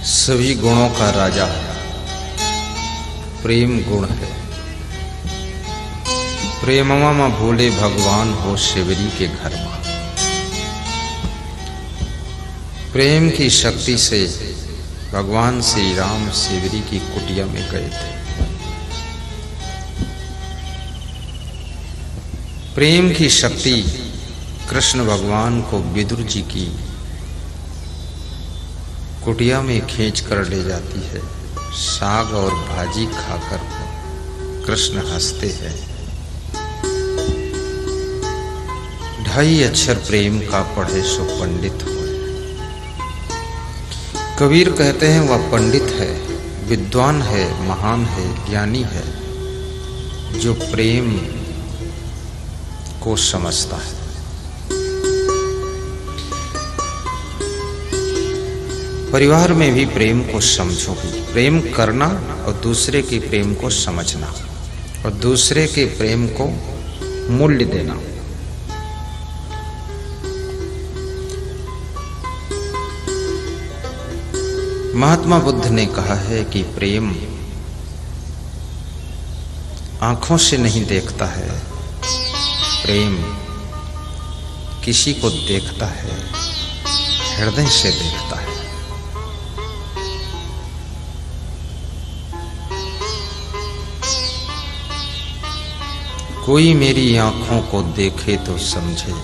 सभी गुणों का राजा प्रेम गुण है। प्रेमवा में भोले भगवान हो शिवरी के घर में। प्रेम की शक्ति से भगवान श्री राम शिवरी की कुटिया में गए थे। प्रेम की शक्ति कृष्ण भगवान को विदुर जी की कुटिया में खींच कर ले जाती है। साग और भाजी खाकर कृष्ण हंसते हैं। 2.5 अक्षर प्रेम का पढ़े सो पंडित हुए। कबीर कहते हैं वह पंडित है, विद्वान है, महान है, ज्ञानी है, जो प्रेम को समझता है। परिवार में भी प्रेम को समझो। प्रेम करना और दूसरे के प्रेम को समझना और दूसरे के प्रेम को मूल्य देना। महात्मा बुद्ध ने कहा है कि प्रेम आंखों से नहीं देखता है, प्रेम किसी को देखता है, हृदय से देखता है। कोई मेरी आंखों को देखे तो समझे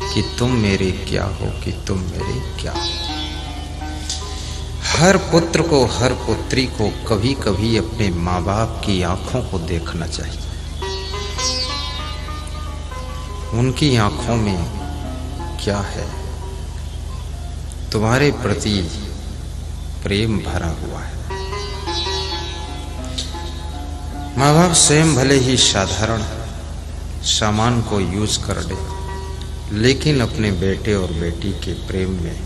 कि तुम मेरे क्या हो, कि तुम मेरे क्या हो। हर पुत्र को, हर पुत्री को कभी कभी अपने माँ बाप की आंखों को देखना चाहिए। उनकी आंखों में क्या है? तुम्हारे प्रति प्रेम भरा हुआ है। माँ बाप स्वयं भले ही साधारण सामान को यूज कर ले, लेकिन अपने बेटे और बेटी के प्रेम में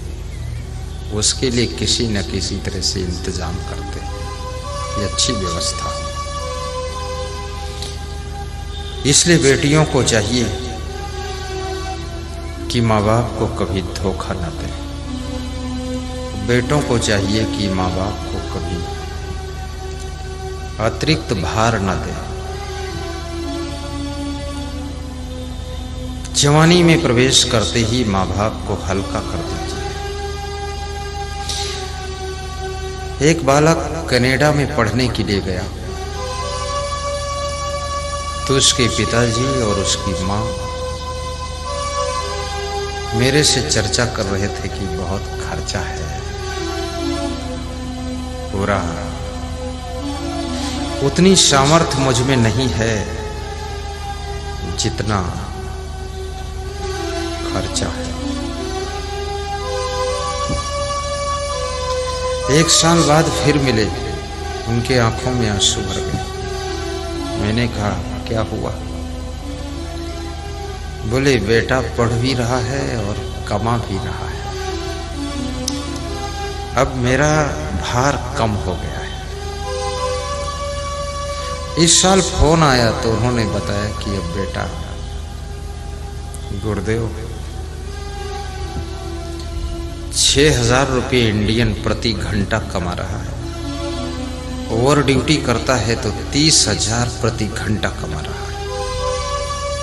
उसके लिए किसी न किसी तरह से इंतजाम करते हैं। ये अच्छी व्यवस्था है। इसलिए बेटियों को चाहिए कि माँ बाप को कभी धोखा न दें। बेटों को चाहिए कि माँ बाप को कभी अतिरिक्त भार न दें। जवानी में प्रवेश करते ही माँ बाप को हल्का कर दीजिए। एक बालक कनाडा में पढ़ने के लिए गया तो उसके पिताजी और उसकी माँ मेरे से चर्चा कर रहे थे कि बहुत खर्चा है, पूरा उतनी सामर्थ्य मुझ में नहीं है जितना खर्चा है। 1 साल बाद फिर मिले, उनके आंखों में आंसू भर गए। मैंने कहा क्या हुआ? बोले बेटा पढ़ भी रहा है और कमा भी रहा है, अब मेरा भार कम हो गया है। इस साल फोन आया तो उन्होंने बताया कि अब बेटा गुरुदेव 6,000 रुपये इंडियन प्रति घंटा कमा रहा है। ओवर ड्यूटी करता है तो 30,000 प्रति घंटा कमा रहा है।